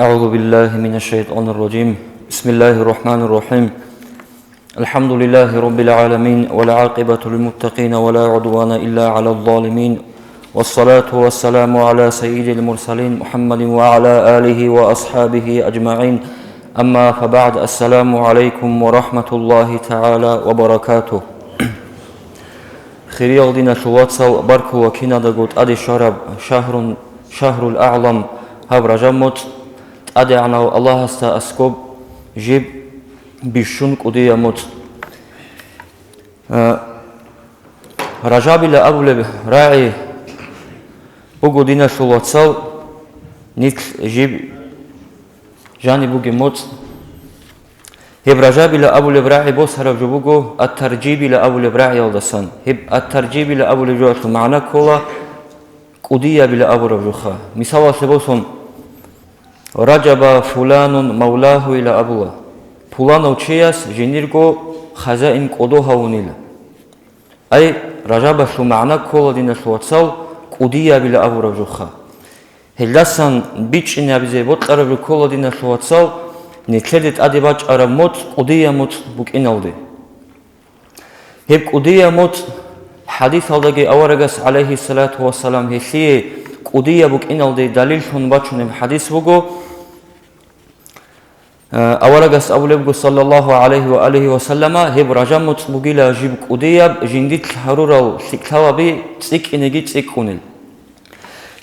أعوذ بالله من الشيطان الرجيم بسم الله الرحمن الرحيم الحمد لله رب العالمين والعاقبة للمتقين ولا عدوان إلا على الظالمين والصلاة والسلام على سيد المرسلين محمد وعلى آله وأصحابه أجمعين أما فبعد السلام عليكم ورحمة الله تعالى وبركاته خيريال دينا شواتسال باركو وكينا دقوت أدي شهر الأعلم هاو رجمت أدي عنو الله استا أسكوب جيب بيشون قدية موت رجابي لأبولي راعي بوغو دينا شواتسال نيك جيب جاني بوغي موت هب رجابي لأبولي براعي بوس هرب جبوغو الترجيبي لأبولي براعي يلدسان هب الترجيبي لأبولي جواتو معنى كولا قدية بلا أبولي جوخا مثال سبوسون رجب فلان مولاه إلى أبوه فلان وشياس جنيرغو خزائن قدوها ونيلا أي رجب شو معنى كولا دينا شواتسال قدية بلا أبولي جوخا هلدسان بيتشين يابزي بوتقرب كولا دينا شواتسال نتلدت أدباج أرموت قدية موت بوك إنالدي هب قدية موت حديث هالدقي أورغس عليه الصلاة والسلام هسيه قدية بوك إنالدي دليل شون باتشونم حديث بوغو أورغس أولبغو صلى الله عليه وآله وسلم هب رجموت بوغيلا جيب قدية جنديت حرورال سيكتالابي تسيك إنجي تسيكونيل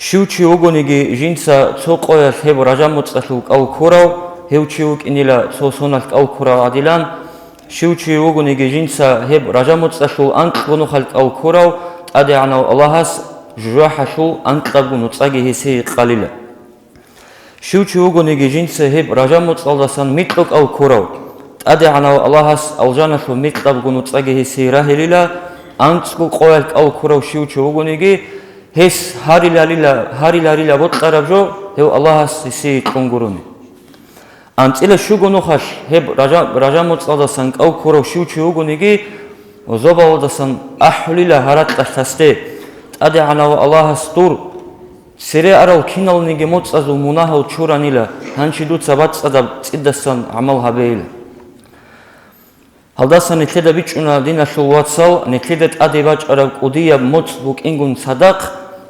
شوچي وغونيجي جنسا توقويا هب رجموت تسلوك أو كوراو هيوچيوك إنيلا سوسونالك أو كورا عديلان شوچي وغونيجي جنسا هب رجموت تسلو أنت ونخلك أو كوراو تأدي عنو اللهس جواحشو أنت لغونو تساقي هسي قليلا شوچي وغونيجي جنسا هب رجموت تسلسان ميتلوك أو كوراو تأدي عنو اللهس ألجانشو ميتلغونو تساقي هسي راهليلا أنت قوالك أو كوراو شوچي وغونيجي هس هاري لاريلا بوتقرب جو هو اللهس هسي تقنقروني أنتلا شوغونو خاش هب رجاموت صادسان أو كورو شوچي وغونيجي وزوبالدسان أحليلا هارات تشتسته أدي عنا الله ستور سري أرال كينال نيجي موت أزو مناها وشورانيلا هنشي دوت سبات أدب تدسان عمل هبيلا هالدسان نتلدا بيتشونا دينا شلواتسال نتلدت أدي باج أرال قدية موت بوك إنغون صدق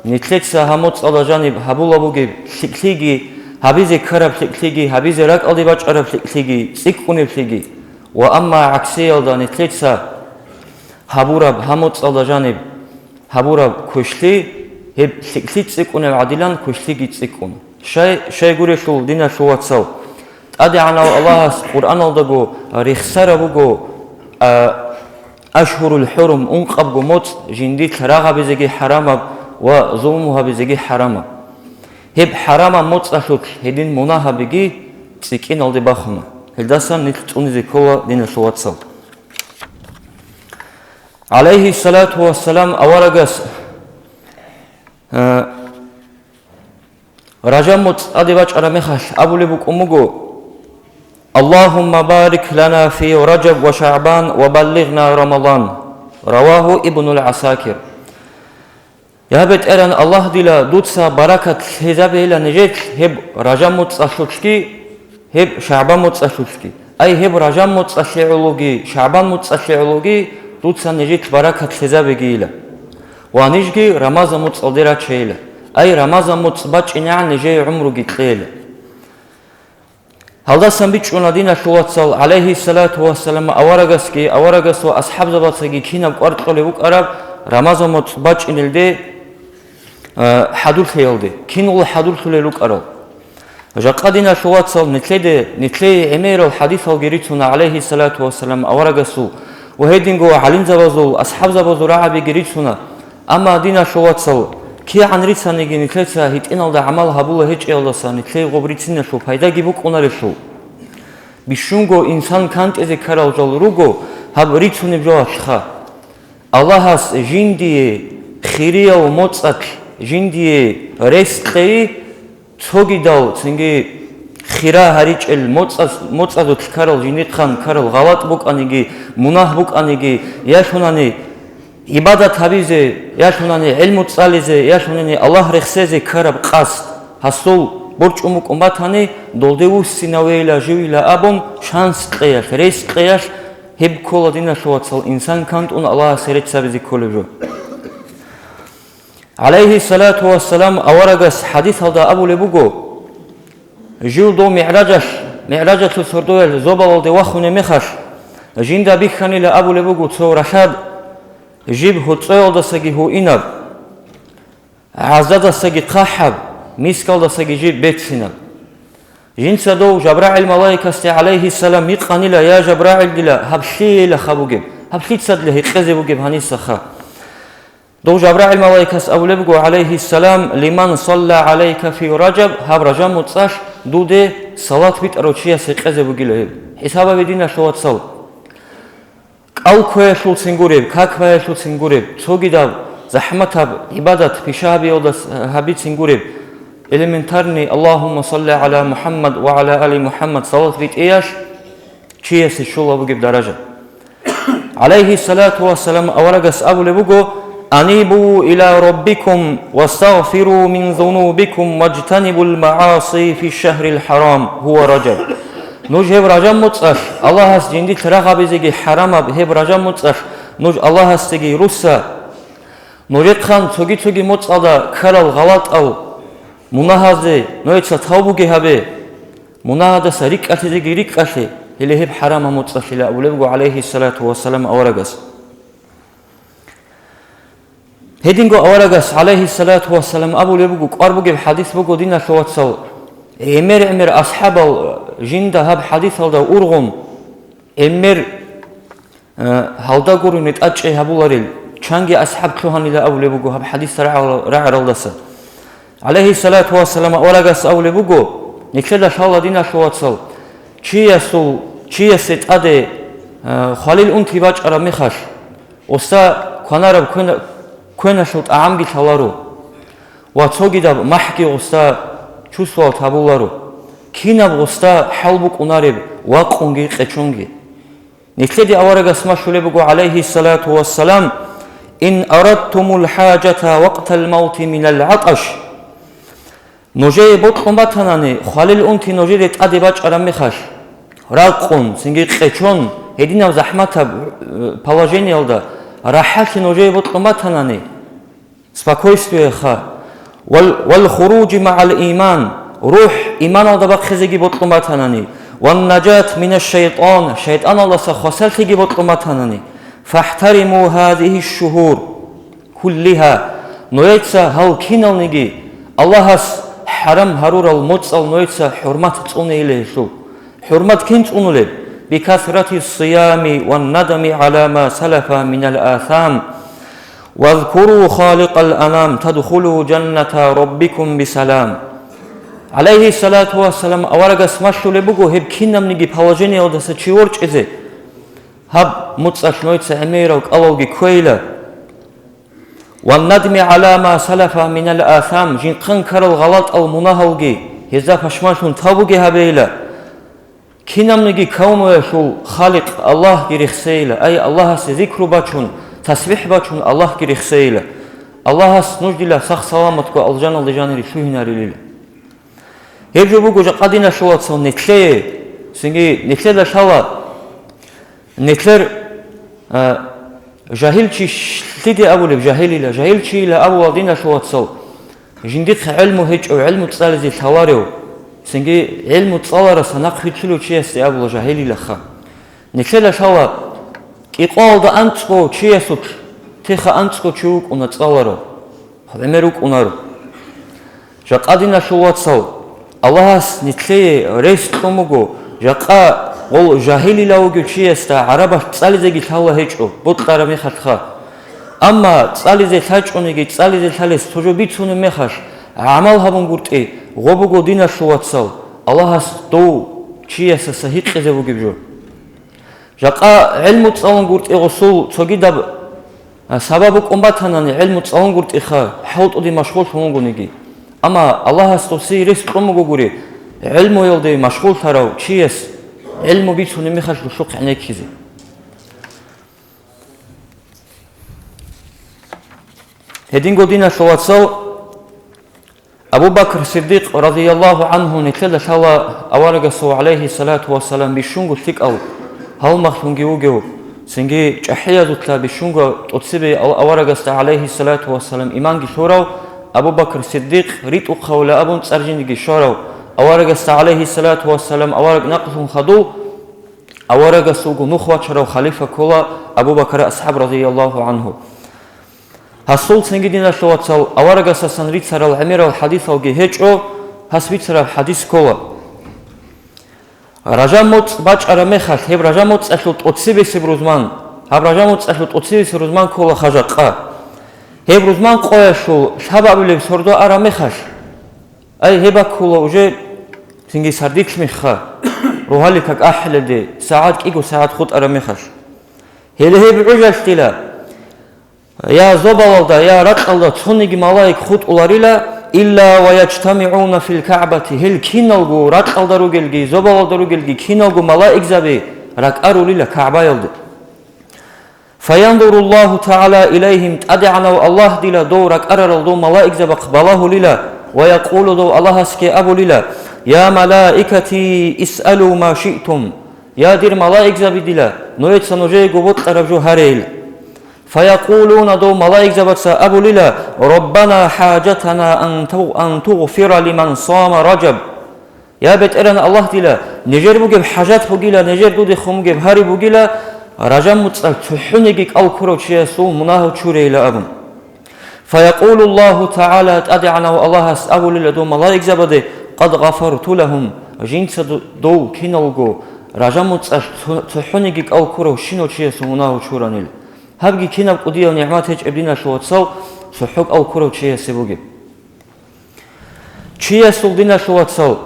نتلد سهاموت على جانب هبولا بوغي شكليجي هابيزي كرب فليجي هابيزي راك ألدي باج أرب فليجي سيكوني فليجي وأما عكسي يلدا نتلتسا هابورب هموت على جانب هابورب كشلي هب فليت سيكوني العدلان كشليجي سيكون شيء يقولي شو دينا شو واتساو أدي عنا الله القرآن الدغو رخسر بوغو أشهر الحرم أنقبغو موت جنديت راغا بزيجي حرامب وظلمها بزيجي حرامب هب حرام موت أشوك هدين مناها بيجي تسكين على دباخنا هالداسان نتلتوني ذي كولا دين الشواتسال عليه الصلاة والسلام أورغس رجمت أدباج أرمخش أبو لبوك أمغو اللهم بارك لنا في رجب وشعبان وبلغنا رمضان رواه ابن العساكر يابت إيران الله ديلا دوتسا بركة حزاب إلى نجيك هب رجام متصاشوشكي هب شعبان متصاشوشكي أي هب رجام متصاشعولوغي شعبان متصاشعولوغي دوتسا نجيك بركة حزاب إلى ونجي رمضان متصالدرات شيلة أي رمضان متصباج إنعان نجي عمرو جيتليلة هذا سنبيتشونا دينا شواتسال عليه الصلاة والسلام أورغس وأصحاب زباتسكي كينا بقارتقلي بوك أراب رمضان متصباج إنلدي حدول خيالدي كينول حدول خليلوك أرال جاقادنا شواتسال نتلي عمير الحديث الجريتنا عليه الصلاة والسلام أورغسو وهيدينغو علين زبازو أصحاب زبازو رعبي جريتنا أما دينا شواتسال كي عن ريتسانيجي نتلتها هيت إنال دا عمل هبولا هيج إلدسا نتلي غبريتنا شو فايدا جيبوك أونارشو بيشونغو إنسان كانت إذا كارال جالروغو هب ريتسوني بجواشخا اللهس جندي خيريا وموتسك جندي ريستي توغي داو تنجي خيرا هاريج الموتسازو كارل جندي خان كارل غلط بوك أنيجي مناه بوك أنيجي ياشوناني إبادة هابيزي ياشوناني علم تصاليزي ياشوناني الله رخصيزي كارب قاس هسول борчуму комбатани долдеву синавейла живила абом шанс тқияш рес тқияш хеб коладина шуатсал инсан кант он Аллах серет сабизи колежо алейхи салату вассалам аварагас хадис алда абу лебуго жил до ми'раджату сордоел зобал де вахуне мехаш жинда биханила абу лебуго цо рашад жиб хуцоел дасаги ху инаб азада саги қахаб мискал дасаги жиб бетсинаб жинса до жабраил малайкасти алейхи салам миқанила я жабраил дила хабшила хабугеб хабшитсадля хиқезебугеб ханисаха до жабраил малайкас абу лебуго алейхи салам лиман салла алейка фи раджаб хаб раджам муцаш дуде салат витрочия сиқезебугилеб хисаба ведина шуатсал алкоешул сингуреб какваешул сингуреб цогидав захматаб ибадат пишаби одас хабит сингуреб элементарный Аллахумма салли аля Мухаммад ва аля али Мухаммад салат вит эяш чиеси шулабугеб даража алейхи салату вассалам аварагас абу лебуго анибу иля роббикум вастагфиру мин зунубикум ваджтанибул мааси фи шахрил харам хуа раджаб нуж хеб раджам муцаш Аллахас жинди трагабизеги харамаб хеб раджам муцаш нуж Аллахастеги русса нуретхан цоги муцада карал галатал мунахазе ноица таубуге хабе мунахадаса рикатезеги рикате или хеб харама муцаш ила абу лебуго алейхи салату вассалам аварагас هدينغو أورغاس عليه الصلاة والسلام أبو لبوغو قربوغي بحديث بوغو دينا شواتسال إمر أصحاب الجندة هاب حديث هالدا أورغم إمر هالدا قورو نتأجي هابولاريل چانگي أصحاب كوهان إلى أبو لبوغو هاب حديث رعر الدسا عليه الصلاة والسلام أورغاس أبو لبوغو نكشد شالا دينا شواتسال چي يسيت أدي خليل أنتي باج أرى مخاش وستا كونارب كوناشوت أعمقي تلارو واتوغيداب محكي غستا چوسوال تابولارو كيناب غستا حلبوك أنارب واقونغي قچونغي نكلدي أورغا سماشو لبقو عليه الصلاة والسلام إن أردتم الحاجة وقت الموت من العطش نوجي بطلن باتناني خالل أنتي نوجي لتأدي باج أرامخاش راقون سنجي قچون هدينا زحمتا положение алда راحات نوجي بطلن باتناني спокойствие ха والخروج مع الإيمان روح إيمان алда бақхезеги بطلن باتناني والنجاة من الشيطان شيطان الله سخسلتي بطلمتانني فاحترموا هذه الشهور كلها نويتسا هل كينالنيجي الله حرام هرور الموتصل نويتسا حرمات تصوني إليه شو حرمات كنت أنولي بكثرة الصيام والندم على ما سلف من الآثام واذكروا خالق الأنام تدخلوا جنة ربكم بسلام عليه الصلاة والسلام أورغاس ماشو لبوغو هب كينام نيجي положение одаса чиорч эзе هب متصاش نويتسا اميروك ألوغي كويلة والندم على ما سلف من الآثام جين قنكر الغلط أو مناهوغي هزا فشماشون تابوغي هبيلة كينام نيجي كونو يشو خالق الله جريخسيلة أي الله سذكر باتشون تسبيح باتشون الله جريخسيلة الله سنجدلا سخ سلامتكو الجان الجانري شو هناري ليلة هبجو بوغو قادينا شواتسو نتلي سنجي نتلي شالا نتلر جاهلشي شلدي أولي بجاهلي لا جاهلشي لا أول دينا شواتسو جنديت علمو هيج أو علمو تصالزي ثواريو سنجي علمو تصالر سنق هيتشلو تشيستي أول جاهلي لخا نتلي شالا إقال دا أنتسكو تشيستوك تيخا أنتسكو تشوك ونتصالرو خدمروك ونارو جا قادينا شواتسو Аллахас нитле рейс томуго жақа ол жахили лаугу чиеста арабаш цализеги тала хечо ботқара мехатха амма цализе тачониги цализе талес тожобицуне мехаш амал хабун гурти гобуго дина шуатсал Аллахас до чиеса сахиқезе бугибжо жақа илму цалун гурти госул цогидаб сабабу комбатанани илму цалун гурти ха халтуди машгул шумугуниги أما الله استوصي رزق قمقوري علمه يلدي مشغول تراو شيس علمه بيتوني مخش لشوق عنيك كذي هدين قدينا شواتسو Абу Бакр Сиддиқ радияллаху анху нетеда шала аварагасу алейхи салату вассалам бишунгу сикал халмахтунги угеу сенги чахиязутла бишунга отсибе аварагаста алейхи салату вассалам иманги шорау Абу Бакр Сиддиқ риту қавла абун царжиниги шорау аварагаста алейхи салату вассалам авараг нақшун хаду аварагасугу нухвачарау халифа кола Абу Бакр асхаб радияллаху анху Hassul sengidina shlovatsal avaragasa sanritsaral amiral hadithalgi hecho hasvitsara hadis kola Rajamot bachara mexal heb rajamot ashlut otsibis bruzman hab rajamot ashlut otsibis bruzman kola khajaqa heb bruzman qoyashul shababileb sordo ara mexal ay heba kola uje singi sardik mekha ruhalikak ahlede saat kigo saat khut ara mexal hele heb ujastila يا زبالدا يا رقالدا تونيجي ملاك خود أولاريلا إلا ويجتمعون في الكعبة هل كينالجو رقالدا روجلجي زبالدا روجلجي كينالجو ملاك زبي رك أروليلا كعبة يلد فينظر الله تعالى إليهم أدعنا الله دلا دو رك أرل دو ملاك زب قبله للا ويقول دو الله سكي أبو للا يا ملائكتي اسألوا ما شئتم يا دير ملاك زبي دلا نويت سنوجي قبط أرجو هريل فيقولون دو ملاك زبطس أبو للا ربنا حاجتنا أن تغفر لمن صام رجب يا بيت إرن الله دلا نجر بوجب حاجات بوجلا نجر دودي خمجب هاري بوجلا رجم متصل تحنيك الكرو شيسو مناه شوري لأبن فيقول الله تعالى أدعنا والله أبو للا دو ملاك زبدي قد غفرت لهم جنس دو كينالجو رجم متصل تحنيك الكرو شينو شيسو مناه شورانيل هبجي كنا بقضية ونعمات هج أبدينا شو تصل سحق أو كرة وشيء سبوجي شيء سولدينا شو تصل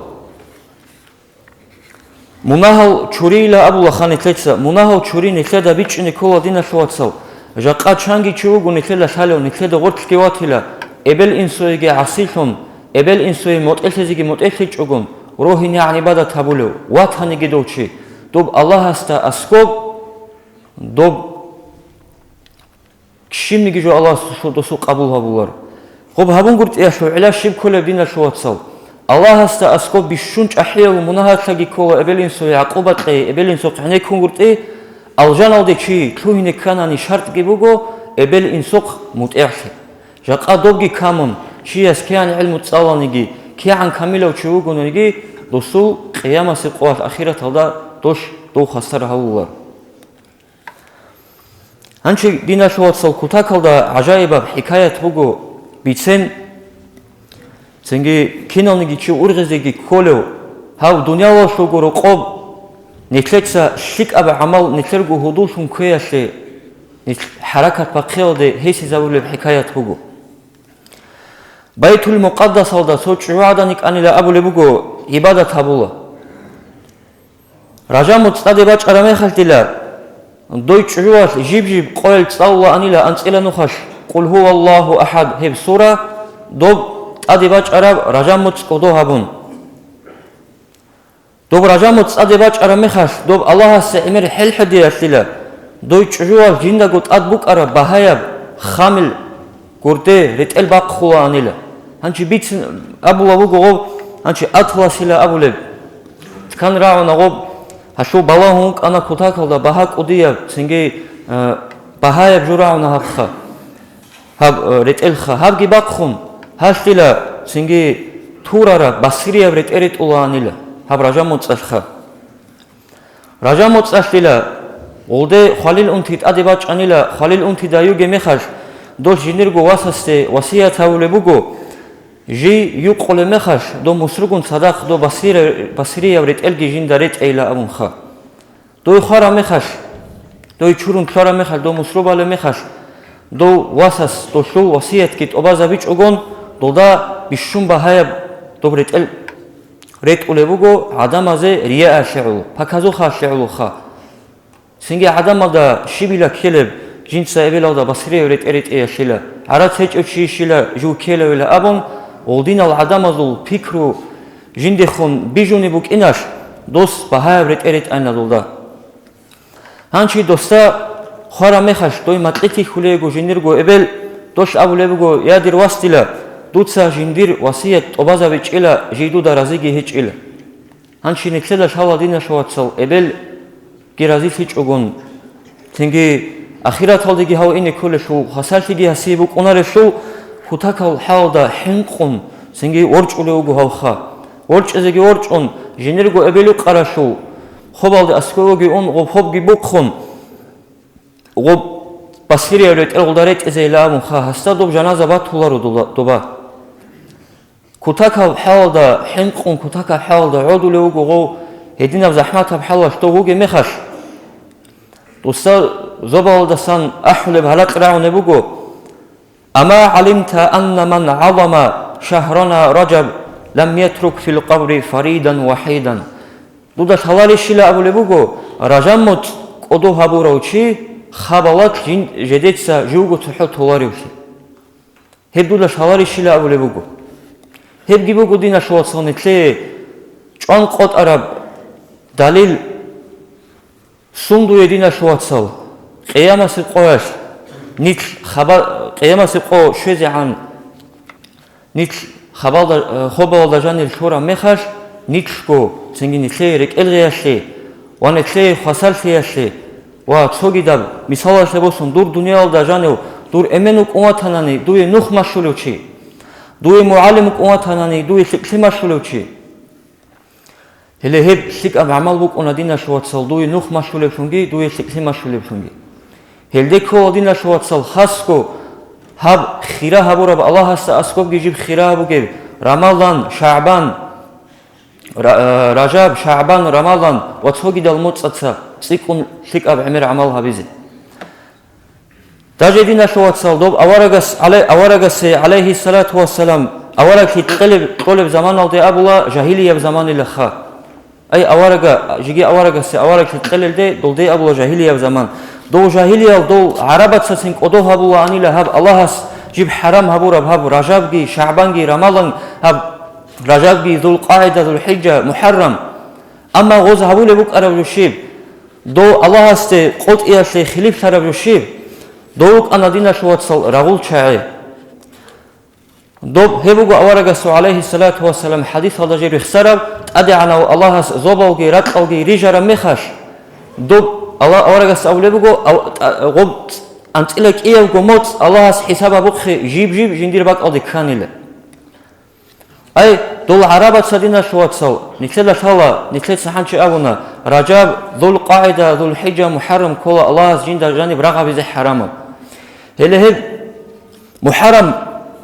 مناهل شوري لا أبو لخان تلتسا مناهل شوري نتلدا بيتش نيكولا دينا شو تصل جاقات شانجي شوق ونتلدا حاله نتلدا غرت كواتلا إبل إنسوي عصيلهم إبل إنسوي موت إلتزي موت إلتج أقوم روحي يعني بعد تابولو واتهني جدوشي دوب الله هستا أسكوب دوب Şimdi jo Allah dosu qabul habular. Xob habun gurt ya şu ila şib kole dina şu watsal. Allah hasta asko bishunç ahiya ve munahatagi kola ebelin so yaqubat qi ebelin so qhne kun gurt aljan alde chi tuhine kanani şart gibugo ebelin so mut'ahi. Jaqa dobgi kamun chi askan ilmu tsawanigi ki an kamilo chugunigi dosu qiyamasi qawat akhirat alda dosh do khasar habular. Анчи дина шуатсал кутакалда ажайба хикаят бугу бицен сенги кинониги чи ургезеги колеу хав дуняла шугуру қоб нетлекса шик аба амал нетлергу худушун куяши харакат бақиалде хеси завулеб хикаят бугу байтул муқаддасалда сочуаданик анила абуле бугу ибадат хабула ражамут стадеба чараме халтила Deutsch Ruas jib qoil tsawla anila antsila nukhas qul huwa Allahu ahad heb sura dob adibach arab rajamuts qodo habun dob rajamuts adibach arab mekhas dob Allah se emir hel hadiyatila Deutsch Ruas jinda got adbuk arab bahayab khamil gurde retel baq khula anila hanchi bits abu abu gob hanchi atlasila abuleb kan rauna gob Hashu balahun ana kutakalda bahak udiya singe bahaya jurauna hakha hab retelkha hab gibaqhum hasila singe turara basriya reterit ulanila hab rajamut ashkha rajamut ashila olde khalil untit adibach anila khalil unti dayuge mekhash dosh jinirgo wasaste wasiyat hawlebugo ji yuqole mekhash do musrugun sadaq do basriya retelgi jindaret ila amunha do khara mekhash do churun khara mekhash do musrubale mekhash do wasas do shu wasiyat kit obazavich ogon do da bishum bahaya do retel retulebugo adamaze riya ash'u pakazu khash'u kha singe adamada shibila keleb jinsa evelada basriya reteret ashila arat hechchi shila ju kelevela abon Oldin al adamazul pikru jindehun bijuni buk inash dos bahayabret eret aynadulda. Hanchi dosta khara mekhash doy matqiti khulego jinirgo ebel dosh abulebugo yadir wastila дуца жиндир васият тобазави чила жиду да разиги хичила. Анчини цела шала дина шуатсал эбел гирази хичугун. Тенги ахират халдиги хау ине куле шу хасалтиги хасибу кунаре шу хутакал халда хинқун сенги орчуле угу хауха. Орчезеги орчун жиниргу эбелу қарашу. Хобалды аскологи он гоб хобги букхун. Гоб басхирия рет элгударет эзейламун ха хаста доб жаназа батулару доба. Кутакал халда хинқун кутакал халда одуле угу го هدينا بزحمتها بحلا شتوغي مخش توصل زبال دسان أحلب هلك راو نبوغو أما علمت أن من عظم شهرنا رجب لم يترك في القبر فريدا وحيدا دودا تلالي شلا أبو لبوغو رجمت قدو هبو روشي خبالات جديدسا جوغو تحو تولاريوشي هب دودا تلالي شلا أبو لبوغو هب جيبوغو دينا شوات صانتلي جوان قد عرب دليل سندو يدينا شواتسال قيامة سيقوش نيت خبر قيامة سيقو شوزي عن نيت خبر دجان الشورى مخش نيت شكو سنجي نتليرك الغياشي ونتلي خسال فياشي وتسوغي دب مثال شبوسون دور دنيا دجانو دور امنوك اواتاناني دوي نوخ مشولوشي دوي معلمك اواتاناني دوي سكسي مشولوشي هله هب سيك أب عمل بوك أنا دينا شوات صل دوي نوخ مشغول بشونجي دوي سكسي مشغول بشونجي هل دكوا دينا شوات صل خاصكو هب خيرا هبورا بالله هست أسكوب جيب خيرا هبوجيب رمضان شعبان رجب شعبان رمضان وتفوقي دالموت صتسا سيكون سيك أب عمر عمل هبيزي تاجي دينا شوات صل دوب أورجس عليه الصلاة والسلام أورج يتقلب زمان أو أبولا جاهلية بزمان الخا أي أورجا جيجي أورج تتقلل دول دي أبولا جاهلية بزمان دو جاهلية دول عربات سسنك أدو هبولا أني لهب الله جيب حرام هبورا بهب رجب جي شعبان جي رمضان هب رجب جي ذو القاعدة ذو الحجة محرم أما غوز هبول بوك أرب الشيب دو الله است قط إياش خليف أرب الشيب دوك أنا دينا شوات صل رغول شاعي دوب هبوغو أورغسو عليه الصلاة والسلام حديث هذا جير اخسرب أدعنا الله زوبوغي رتقوغي ريجر مخش دوب الله أورغس أولبوغو غب أنت إلك إيوغو موت الله حساب بخي جيب جندير باك أودي كانيلة أي دول عربات سدينا شوات سو نتلا شالا نتلا سحنش أبونا رجب ذو القاعدة ذو الحجة محرم كل الله جند جانب رغب زي حرام هل محرم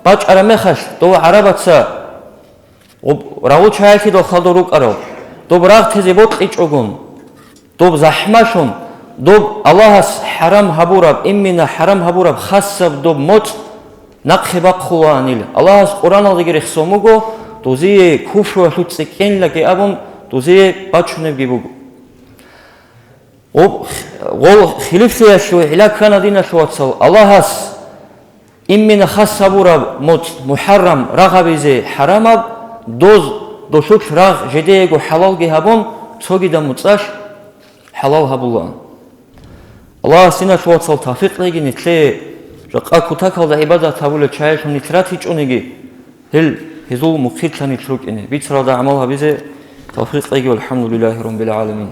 باج أرمخش دو عربات سا راوت شايفي دو خالدوروك أرو دو براغ تزيبوت إيش أقول دو زحمشون دو الله حرام هبورب إمنا حرام هبورب خاصب دو موت نقخ بقوانيل الله قرآن الله غير خصوموغو دو زي كفر وحوت سكين لكي أبون دو زي باجشون بيبوغو غول خليفتي شوي علاك كان دينا شوات سو الله إمنا خاص هبورب موت محرم رغبيزي حرامب دوشوك راغ جديغو حلال جي هبون توغي دا متساش حلال هبولان الله سينا شوات سال توفيق لغي نتلي رقا كتاكال دا عبادة تابولة چايشون نترات هيچ اونيگي هل هزول مخير تاني تروك اني بيترا دا عمالها بيزي توفيق لغي والحمد لله رب العالمين